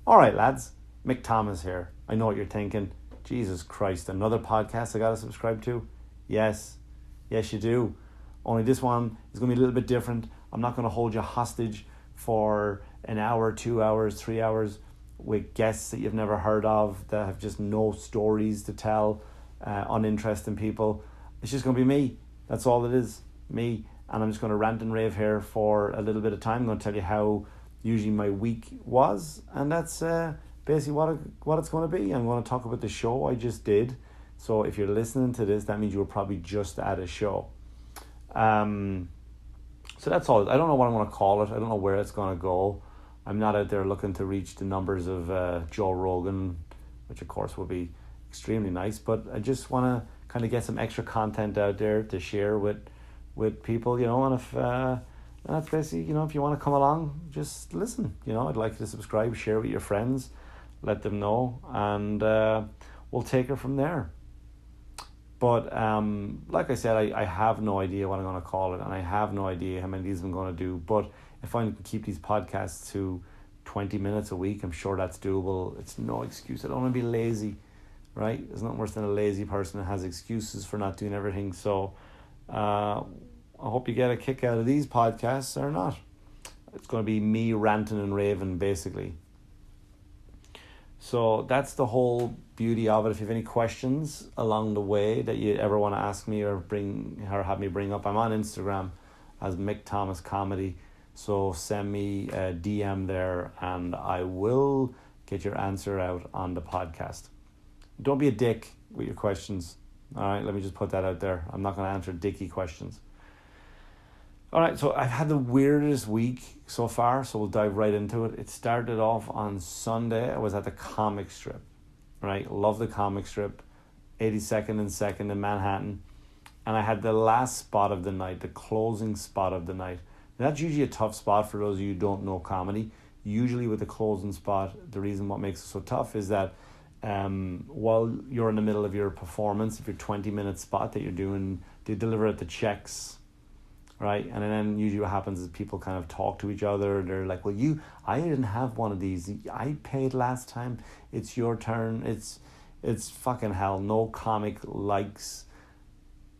All right, lads. Mick Thomas here. I know what you're thinking. Jesus Christ, another podcast I got to subscribe to? Yes. Yes, you do. Only this one is going to be a little bit different. I'm not going to hold you hostage for an hour, 2 hours, 3 hours with guests that you've never heard of, that have just no stories to tell, uninteresting people. It's just going to be me. That's all it is. Me. And I'm just going to rant and rave here for a little bit of time. I'm going to tell you how usually my week was. And that's basically what it's going to be. I'm going to talk about the show I just did. So if you're listening to this, that means you were probably just at a show. So that's all. I don't know what I'm going to call it. I don't know where it's going to go. I'm not out there looking to reach the numbers of Joe Rogan, which of course will be extremely nice. But I just want to kind of get some extra content out there to share with people, and if and that's basically, if you want to come along, just listen. I'd like you to subscribe, share with your friends, let them know, and we'll take it from there. But like I said, I have no idea what I'm going to call it, and I have no idea how many of these I'm going to do. But if I can keep these podcasts to 20 minutes a week, I'm sure that's doable. It's no excuse. I don't want to be lazy, right? There's nothing worse than a lazy person that has excuses for not doing everything. So I hope you get a kick out of these podcasts or not. It's going to be me ranting and raving, basically. So that's the whole beauty of it. If you have any questions along the way that you ever want to ask me or have me bring up, I'm on Instagram as Mick Thomas Comedy. So send me a DM there and I will get your answer out on the podcast. Don't be a dick with your questions. All right, let me just put that out there. I'm not going to answer dicky questions. All right, so I've had the weirdest week so far, so we'll dive right into it. It started off on Sunday. I was at the comic strip, right? Love the comic strip, 82nd and 2nd in Manhattan. And I had the last spot of the night, the closing spot of the night. And that's usually a tough spot for those of you who don't know comedy. Usually with the closing spot, the reason what makes it so tough is that while you're in the middle of your performance, if you're 20-minute spot that you're doing, they deliver at the checks, right? And then usually what happens is people kind of talk to each other. They're like, well, I didn't have one of these. I paid last time. It's your turn. It's fucking hell. No comic likes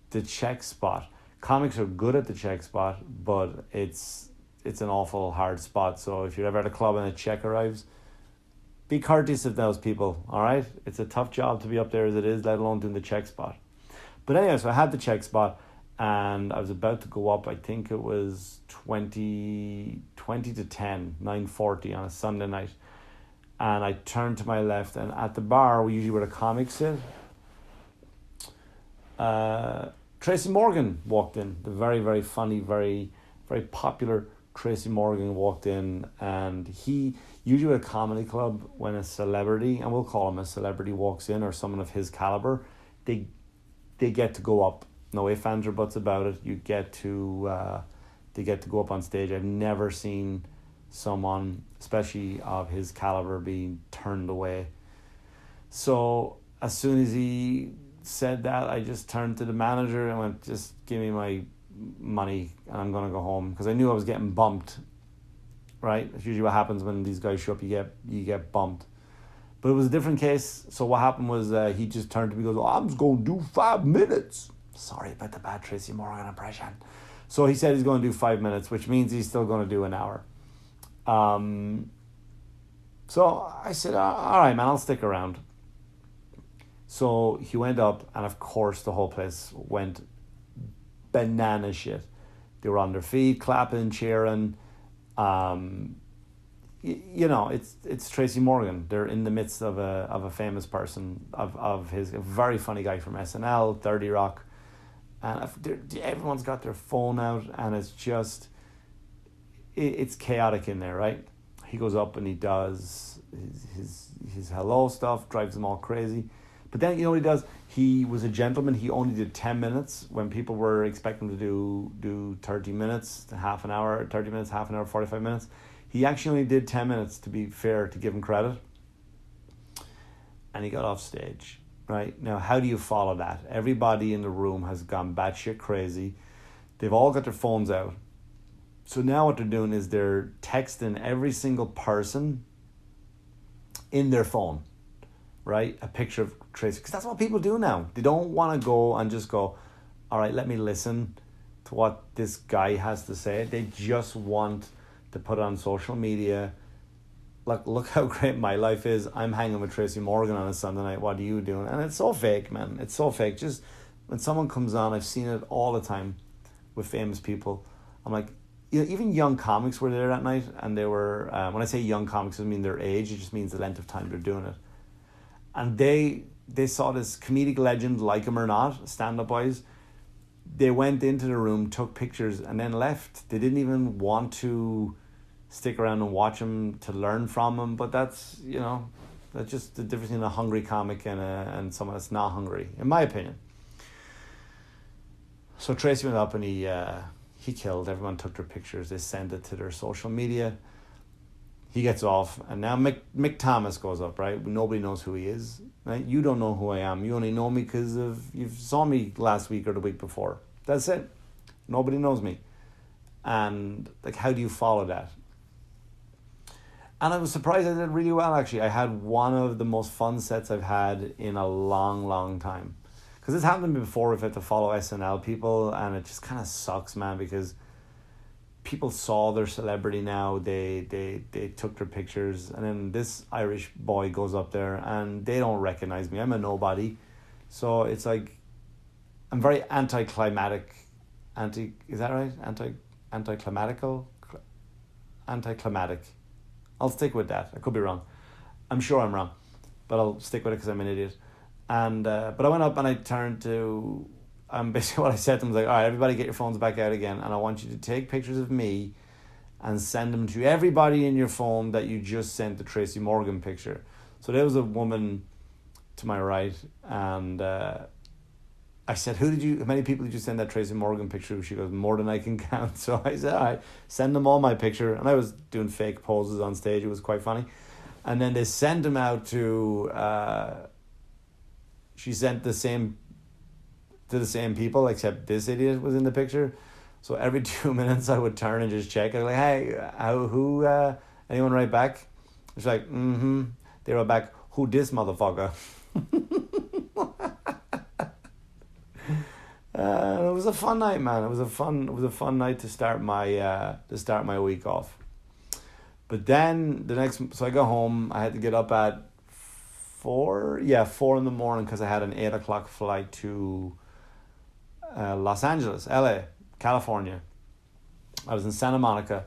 the check spot. Comics are good at the check spot, but it's an awful hard spot. So if you're ever at a club and a check arrives, be courteous of those people, all right? It's a tough job to be up there as it is, let alone doing the check spot. But anyway, so I had the check spot, and I was about to go up. I think it was 20 to 10, 9:40 on a Sunday night. And I turned to my left, and at the bar, we usually where the comics sit, Tracy Morgan walked in. The very, very funny, very, very popular Tracy Morgan walked in, and he usually at a comedy club, when a celebrity, and we'll call him a celebrity, walks in, or someone of his caliber, they get to go up. No ifs, ands, or buts about it. They get to go up on stage. I've never seen someone, especially of his caliber, being turned away. So as soon as he said that, I just turned to the manager and went, just give me my money and I'm going to go home, because I knew I was getting bumped, right? That's usually what happens when these guys show up. You get bumped. But it was a different case. So what happened was he just turned to me and goes, I'm just going to do 5 minutes. Sorry about the bad Tracy Morgan impression. So he said he's going to do 5 minutes, which means he's still going to do an hour. So I said, all right, man, I'll stick around. So he went up, and of course the whole place went banana shit. They were on their feet, clapping, cheering. It's Tracy Morgan. They're in the midst of a famous person, of his, a very funny guy from SNL, 30 Rock. And everyone's got their phone out, and it's just, it's chaotic in there, right? He goes up and he does his hello stuff, drives them all crazy. But then, you know what he does? He was a gentleman. He only did 10 minutes when people were expecting to do 30 minutes, half an hour, 30 minutes, half an hour, 45 minutes. He actually only did 10 minutes, to be fair, to give him credit. And he got off stage, right? Now, how do you follow that? Everybody in the room has gone batshit crazy. They've all got their phones out. So now what they're doing is they're texting every single person in their phone, right? A picture of Tracy, because that's what people do now. They don't want to go and just go, all right, let me listen to what this guy has to say. They just want to put it on social media. Like, look how great my life is. I'm hanging with Tracy Morgan on a Sunday night. What are you doing? And it's so fake, man. It's so fake. Just when someone comes on, I've seen it all the time with famous people. I'm like, you know, even young comics were there that night, and they were, when I say young comics, it doesn't mean their age, it just means the length of time they're doing it. And they saw this comedic legend, like him or not, stand-up wise. They went into the room, took pictures, and then left. They didn't even want to stick around and watch him to learn from him. But that's, you know, that's just the difference between a hungry comic and someone that's not hungry, in my opinion. So Tracy went up and he killed. Everyone took their pictures. They sent it to their social media. He gets off, and now Mick Thomas goes up, right? Nobody knows who he is, right? You don't know who I am. You only know me because you saw me last week or the week before. That's it. Nobody knows me. And, like, how do you follow that? And I was surprised I did really well, actually. I had one of the most fun sets I've had in a long, long time. Because it's happened to me before. We've had to follow SNL people, and it just kind of sucks, man, because people saw their celebrity now, they took their pictures, and then this Irish boy goes up there and they don't recognize me. I'm a nobody. So it's like, I'm very anticlimactic. Is that right? Anticlimactic. I'll stick with that. I could be wrong. I'm sure I'm wrong, but I'll stick with it because I'm an idiot. And but I went up and I turned to, basically what I said to them was like, all right, everybody get your phones back out again, and I want you to take pictures of me and send them to everybody in your phone that you just sent the Tracy Morgan picture. So there was a woman to my right, and I said, how many people did you send that Tracy Morgan picture to? She goes, more than I can count. So I said, all right, send them all my picture. And I was doing fake poses on stage. It was quite funny. And then they sent them out to, she sent the same people, except this idiot was in the picture. So every 2 minutes I would turn and just check. I was like, hey, anyone write back? She's like, mm-hmm. They wrote back, who this motherfucker? It was a fun night, man. It was a fun night to start my week off. But then so I got home. I had to get up at 4 in the morning because I had an 8 o'clock flight to Los Angeles, LA, California. I was in Santa Monica.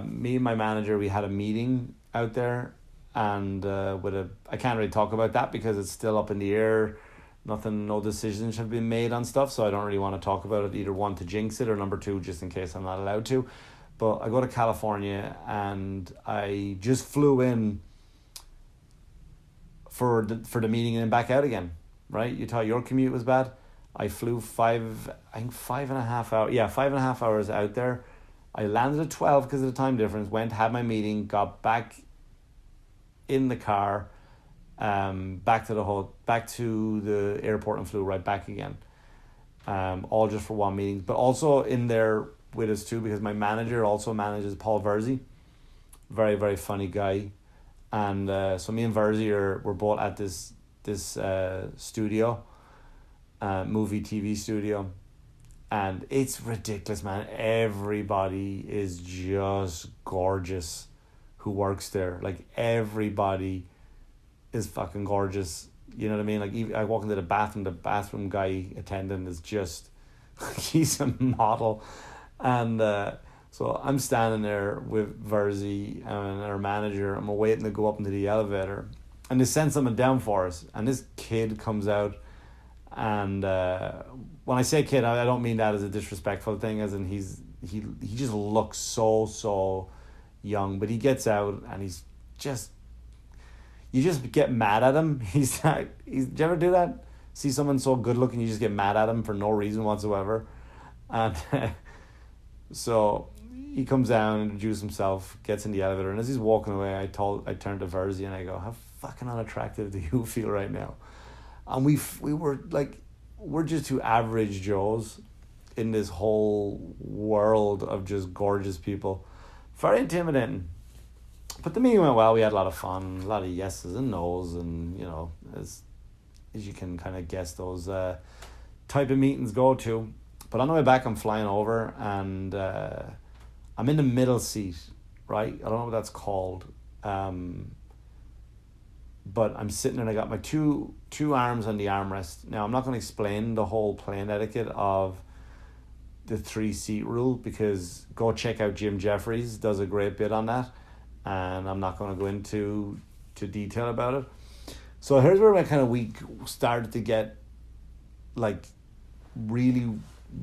Me and my manager, we had a meeting out there, and I can't really talk about that because it's still up in the air. No decisions have been made on stuff, so I don't really want to talk about it, either one, to jinx it, or number two, just in case I'm not allowed to. But I go to California, and I just flew in for the meeting and then back out again, right? You thought your commute was bad? I flew 5.5 hours out there. I landed at 12 because of the time difference, had my meeting, got back in the car, back to the airport, and flew right back again. All just for one meeting, but also in there with us too, because my manager also manages Paul Verzi, very, very funny guy. And so me and Verzi we're both at this studio, movie TV studio, and it's ridiculous, man. Everybody is just gorgeous who works there. Like, everybody is fucking gorgeous. You know what I mean? Like, even I walk into the bathroom guy attendant is just, he's a model. And so I'm standing there with Verzi and our manager, and we're waiting to go up into the elevator, and they send someone down for us, and this kid comes out, and when I say kid, I don't mean that as a disrespectful thing, as in he just looks so young, but he gets out, and he's just, you just get mad at him. Do you ever do that? See someone so good looking, you just get mad at him for no reason whatsoever. And so he comes down, introduces himself, gets in the elevator, and as he's walking away, I turned to Verzi and I go, how fucking unattractive do you feel right now? And we were like, we're just two average Joes in this whole world of just gorgeous people. Very intimidating. But the meeting went well. We had a lot of fun, a lot of yeses and nos, and as you can kind of guess, those type of meetings go to. But on the way back, I'm flying over, and I'm in the middle seat, right? I don't know what that's called. But I'm sitting there and I got my two arms on the armrest. Now, I'm not going to explain the whole plane etiquette of the 3-seat rule, because go check out Jim Jeffries, does a great bit on that, and I'm not going to go into detail about it. So here's where my kind of week started to get like really,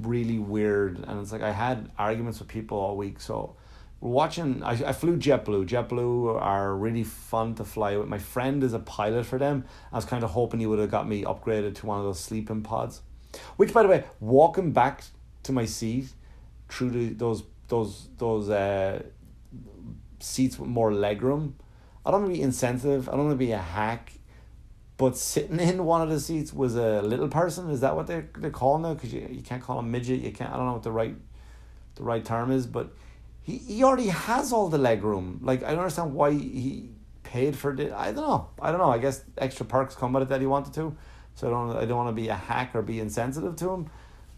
really weird, and it's like I had arguments with people all week. So we're watching, I flew JetBlue. JetBlue are really fun to fly with. My friend is a pilot for them. I was kind of hoping he would have got me upgraded to one of those sleeping pods. Which, by the way, walking back to my seat through those seats with more legroom, I don't want to be insensitive. I don't want to be a hack. But sitting in one of the seats was a little person. Is that what they're calling it? Because you can't call him midget. You can't. I don't know what the right term is, but he already has all the leg room. Like, I don't understand why he paid for it. I don't know. I guess extra perks come with it that he wanted to. So I don't want to be a hack or be insensitive to him.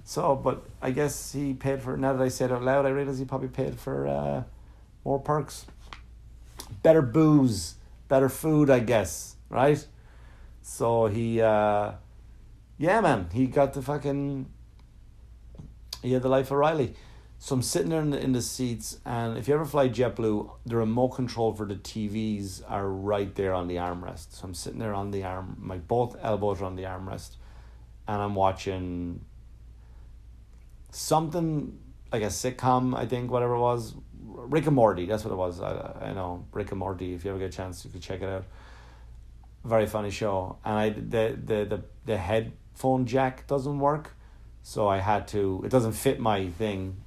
So, but I guess he paid for it. Now that I said it out loud, I realize he probably paid for more perks. Better booze, better food, I guess, right? So he, yeah, man, he got he had the life of Riley. So I'm sitting there in the seats, and if you ever fly JetBlue, the remote control for the TVs are right there on the armrest. So I'm sitting there on the my both elbows are on the armrest, and I'm watching something like a sitcom, I think, whatever it was. Rick and Morty, that's what it was. I know, Rick and Morty, if you ever get a chance, you could check it out. Very funny show. And the headphone jack doesn't work, so I had to, it doesn't fit my thing.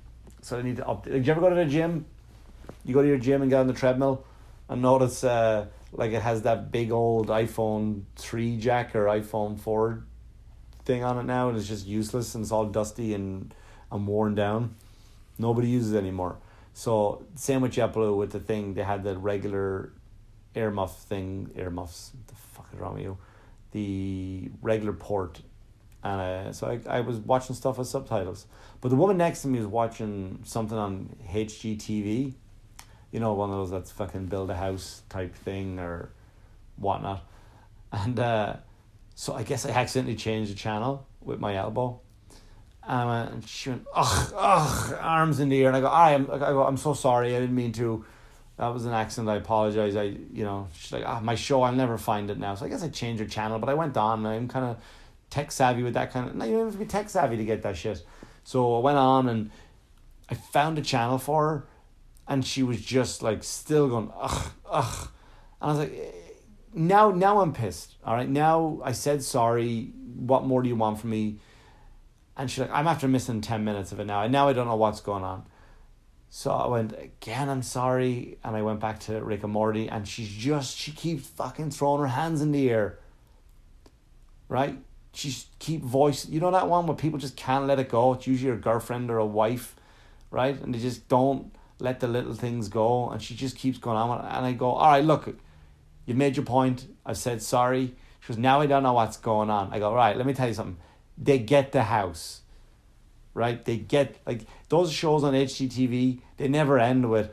So I need to update. Did you ever go to the gym? You go to your gym and get on the treadmill and notice like it has that big old iPhone 3 jack or iPhone 4 thing on it now, and it's just useless and it's all dusty and worn down. Nobody uses it anymore. So same with JetBlue with the thing. They had the regular earmuffs. What the fuck is wrong with you? The regular port. And so I was watching stuff with subtitles. But the woman next to me was watching something on HGTV. You know, one of those that's fucking build a house type thing or whatnot. And so I guess I accidentally changed the channel with my elbow. And she went, arms in the air. And I go, I'm so sorry. I didn't mean to. That was an accident. I apologize. She's like, my show, I'll never find it now. So I guess I changed her channel. But I went on. I'm kind of tech savvy with that kind of. No, you don't have to be tech savvy to get that shit. So I went on and I found a channel for her, and she was just like still going and I was like, now I'm pissed. All right, now I said sorry. What more do you want from me? And she's like, I'm after missing 10 minutes of it now, and now I don't know what's going on. So I went, again, I'm sorry, and I went back to Rick and Morty, and she keeps fucking throwing her hands in the air, right? You know that one where people just can't let it go? It's usually a girlfriend or a wife, right? And they just don't let the little things go, and she just keeps going on. And I go, all right, look, you've made your point. I've said sorry. She goes, now I don't know what's going on. I go, all right, let me tell you something. They get the house, right? They get, like, those shows on HGTV, they never end with,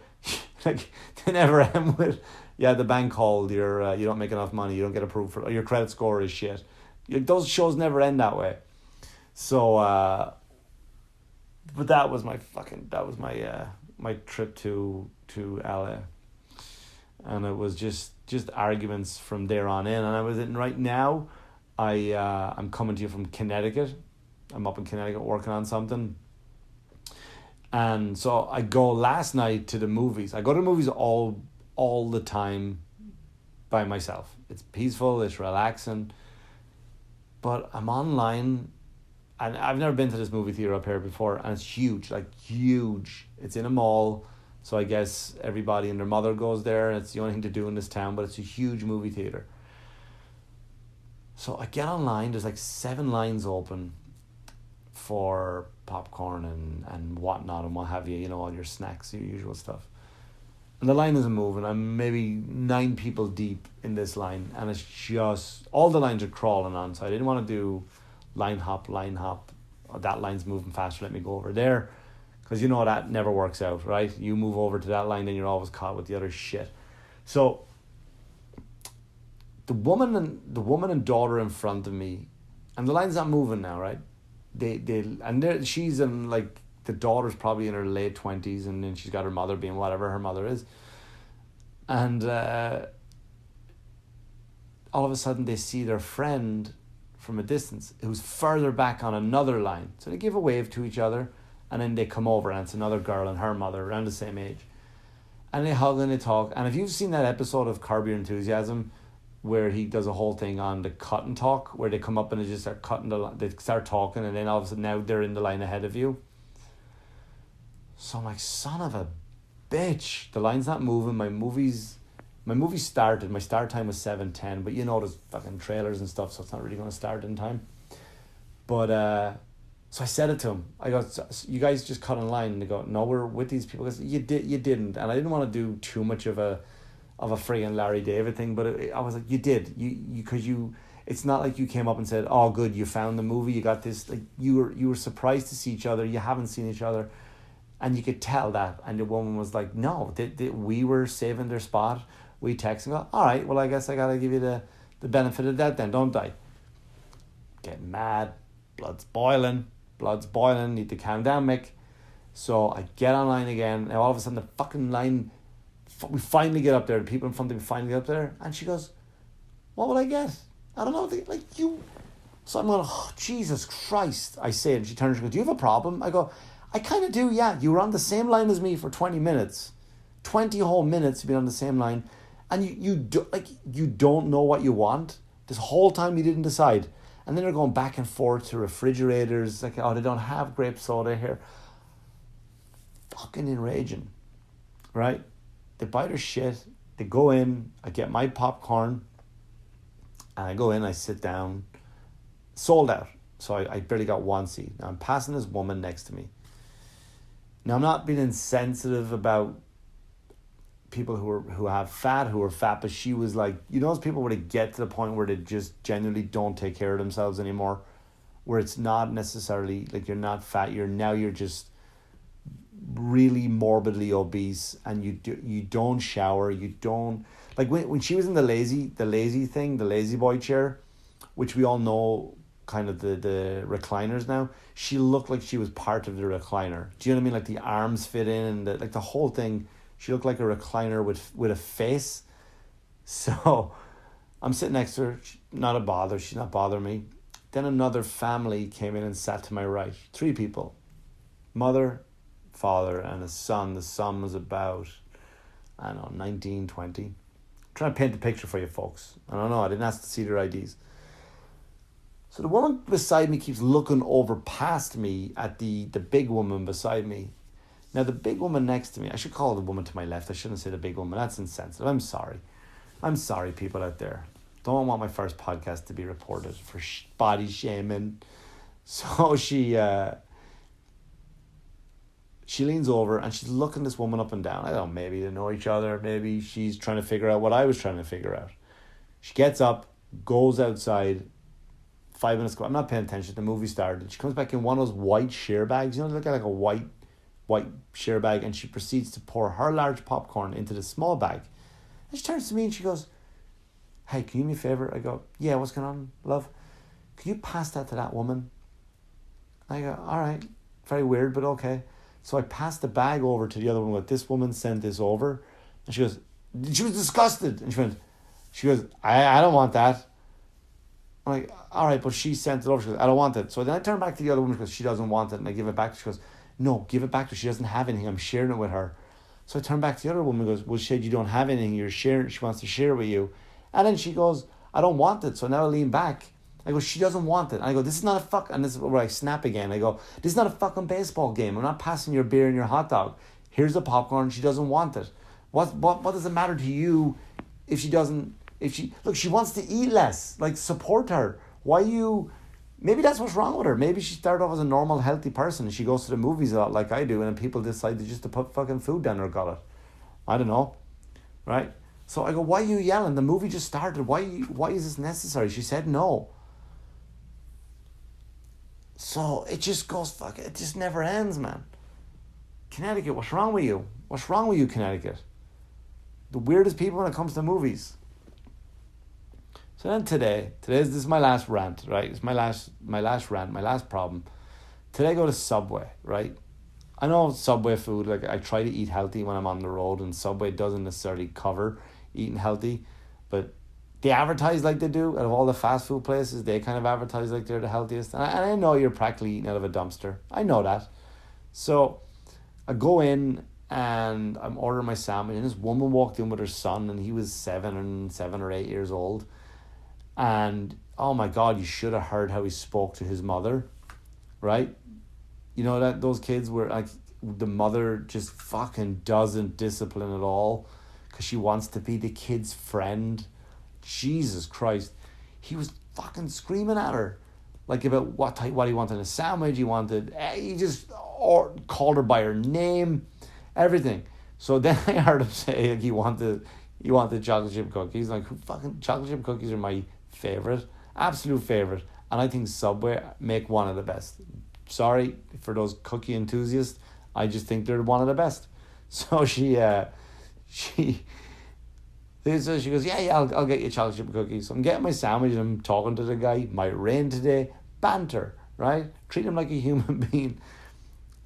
yeah, the bank called, you don't make enough money, you don't get approved for, or your credit score is shit. Those shows never end that way. So, but that was my trip to LA. And it was just arguments from there on in. And I was in, right now, I'm coming to you from Connecticut. I'm up in Connecticut working on something. And so I go last night to the movies. I go to the movies all the time by myself. It's peaceful, it's relaxing. But I'm online, and I've never been to this movie theater up here before, and it's huge, like huge. It's in a mall, so I guess everybody and their mother goes there, and it's the only thing to do in this town, but it's a huge movie theater. So I get online, there's like 7 lines open for popcorn and whatnot and what have you, all your snacks, your usual stuff. And the line isn't moving. I'm maybe 9 people deep in this line, and it's just all the lines are crawling on. So I didn't want to do line hop. Oh, that line's moving faster. Let me go over there, because you know that never works out, right? You move over to that line, then you're always caught with the other shit. So the woman and daughter in front of me, and the line's not moving now, right? She's in like, the daughter's probably in her late 20s, and then she's got her mother being whatever her mother is. And all of a sudden they see their friend from a distance who's further back on another line. So they give a wave to each other, and then they come over, and it's another girl and her mother around the same age. And they hug and they talk. And if you've seen that episode of Curb Your Enthusiasm, where he does a whole thing on the cut and talk, where they come up and they just start cutting they start talking, and then all of a sudden now they're in the line ahead of you. So I'm like, son of a bitch, the line's not moving. My movie started, my start time was 7:10, but you know there's fucking trailers and stuff, so it's not really going to start in time. But so I said it to him. I go, you guys just cut in line. And they go, no, we're with these people. I said, you didn't. And I didn't want to do too much of a friggin' Larry David thing, but I was like, you did. Because it's not like you came up and said, oh good, you found the movie, you got this. Like, you were surprised to see each other. You haven't seen each other. And you could tell that. And the woman was like, no, we were saving their spot. We text and go, all right, well, I guess I got to give you the benefit of that then, don't I? Get mad. Blood's boiling, need to calm down, Mick. So I get online again, and all of a sudden the fucking line, we finally get up there, the people in front of me finally get up there, and she goes, what will I get? I don't know, like you. So I'm going, oh, Jesus Christ, I say it, and she turns and goes, do you have a problem? I go, I kind of do, yeah. You were on the same line as me for 20 minutes. 20 whole minutes you've been on the same line, and you don't know what you want. This whole time you didn't decide. And then they're going back and forth to refrigerators, like, oh, they don't have grape soda here. Fucking enraging, right? They buy their shit, they go in, I get my popcorn, and I go in, I sit down, sold out. So I barely got one seat. Now I'm passing this woman next to me. Now I'm not being insensitive about people who are fat, but she was like, you know, those people where they get to the point where they just genuinely don't take care of themselves anymore, where it's not necessarily like you're not fat, you're just really morbidly obese, and you don't shower, you don't, like when she was in the lazy boy chair, which we all know, kind of the recliners now, she looked like she was part of the recliner. Do you know what I mean? Like the arms fit in, and the whole thing. She looked like a recliner with a face. So I'm sitting next to her. She's not a bother. She's not bothering me. Then another family came in and sat to my right. 3 people. Mother, father, and a son. The son was about, I don't know, 19, 20. I'm trying to paint the picture for you folks. I don't know. I didn't ask to see their IDs. So the woman beside me keeps looking over past me at the big woman beside me. Now, the big woman next to me, I should call the woman to my left. I shouldn't say the big woman. That's insensitive. I'm sorry. I'm sorry, people out there. Don't want my first podcast to be reported for body shaming. So she leans over and she's looking this woman up and down. I don't know, maybe they know each other. Maybe she's trying to figure out what I was trying to figure out. She gets up, goes outside. 5 minutes ago, I'm not paying attention. The movie started. She comes back in one of those white sheer bags. You know, they look like a white sheer bag, and she proceeds to pour her large popcorn into the small bag. And she turns to me and she goes, hey, can you do me a favor? I go, yeah, what's going on, love? Can you pass that to that woman? I go, all right. Very weird, but okay. So I passed the bag over to the other woman. This woman sent this over. And she was disgusted. And she goes, I don't want that. I'm like, all right, but she sent it over. She goes, I don't want it. So then I turn back to the other woman because she doesn't want it, and I give it back. She goes, no, give it back to her. She doesn't have anything. I'm sharing it with her. So I turn back to the other woman and goes, well, she said you don't have anything. You're sharing. She wants to share it with you. And then she goes, I don't want it. So now I lean back. I go, she doesn't want it. And I go, this is not a and this is where I snap again. I go, this is not a fucking baseball game. I'm not passing your beer and your hot dog. Here's the popcorn. She doesn't want it. What does it matter to you if she doesn't, she wants to eat less. Like, support her. Maybe that's what's wrong with her. Maybe she started off as a normal, healthy person and she goes to the movies a lot like I do, and then people decide just to put fucking food down her gullet. I don't know, right? So I go, why are you yelling? The movie just started. Why is this necessary? She said no. So it just goes, fuck it. It just never ends, man. Connecticut, what's wrong with you? What's wrong with you, Connecticut? The weirdest people when it comes to movies. So then this is my last rant, right? It's my last rant, my last problem. Today I go to Subway, right? I know Subway food, like I try to eat healthy when I'm on the road, and Subway doesn't necessarily cover eating healthy, but they advertise like they do. Out of all the fast food places, they kind of advertise like they're the healthiest. And I know you're practically eating out of a dumpster. I know that. So I go in and I'm ordering my sandwich, and this woman walked in with her son, and he was 7 or 8 years old. And oh my God, you should have heard how he spoke to his mother, right? You know that those kids were like, the mother just fucking doesn't discipline at all because she wants to be the kid's friend. Jesus Christ. He was fucking screaming at her like about what he wanted in a sandwich. He just called her by her name, everything. So then I heard him say like, he wanted chocolate chip cookies. Like, fucking chocolate chip cookies are my favorite, absolute favorite, and I think Subway make one of the best. Sorry for those cookie enthusiasts, I just think they're one of the best. So she goes, yeah, I'll get you chocolate chip cookies. So I'm getting my sandwich and I'm talking to the guy. Might rain today. Banter, right? Treat him like a human being.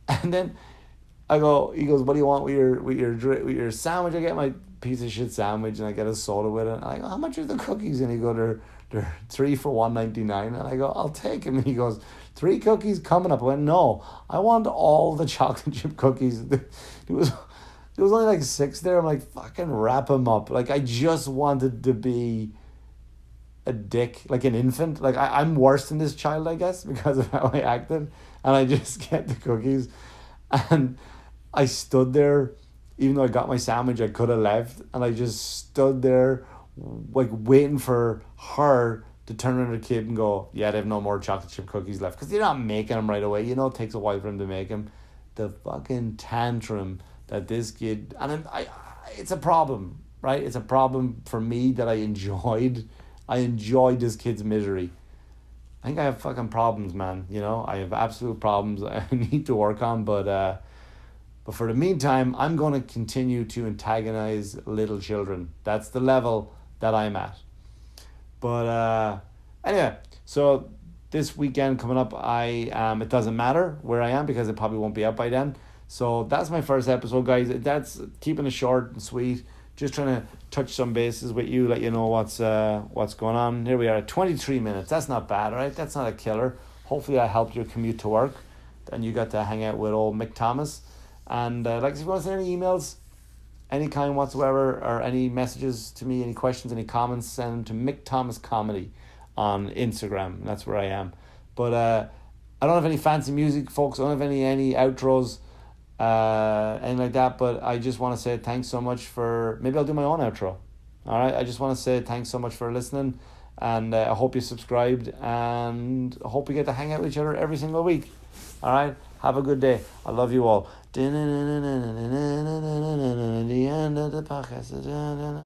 And then he goes, what do you want with your sandwich? I get my piece of shit sandwich and I get a soda with it. And I go, how much are the cookies? And he goes, they're 3 for $1.99. And I go, I'll take them. And he goes, 3 cookies coming up. I went, no, I want all the chocolate chip cookies. There was only like 6 there. I'm like, fucking wrap them up. Like, I just wanted to be a dick, like an infant. Like, I'm worse than this child, I guess, because of how I acted. And I just get the cookies. And I stood there, even though I got my sandwich, I could have left. And I just stood there, like, waiting for her to turn around her kid and go, yeah, they have no more chocolate chip cookies left. Because they're not making them right away. You know, it takes a while for them to make them. The fucking tantrum that this kid... And it's a problem, right? It's a problem for me that I enjoyed. I enjoyed this kid's misery. I think I have fucking problems, man. You know, I have absolute problems I need to work on. But for the meantime, I'm going to continue to antagonize little children. That's the level that I'm at. But anyway, so this weekend coming up, it doesn't matter where I am because it probably won't be out by then. So that's my first episode, guys. That's keeping it short and sweet. Just trying to touch some bases with you, let you know what's going on. Here we are at 23 minutes. That's not bad, right? That's not a killer. Hopefully I helped your commute to work. And you got to hang out with old Mick Thomas. And if you want to send any emails, any kind whatsoever, or any messages to me, any questions, any comments, send them to Mick Thomas Comedy on Instagram. That's where I am. But I don't have any fancy music, folks. I don't have any outros, anything like that. But I just want to say thanks so much for... Maybe I'll do my own outro. All right? I just want to say thanks so much for listening. And I hope you subscribed. And I hope we get to hang out with each other every single week. All right? Have a good day. I love you all. The end of the podcast.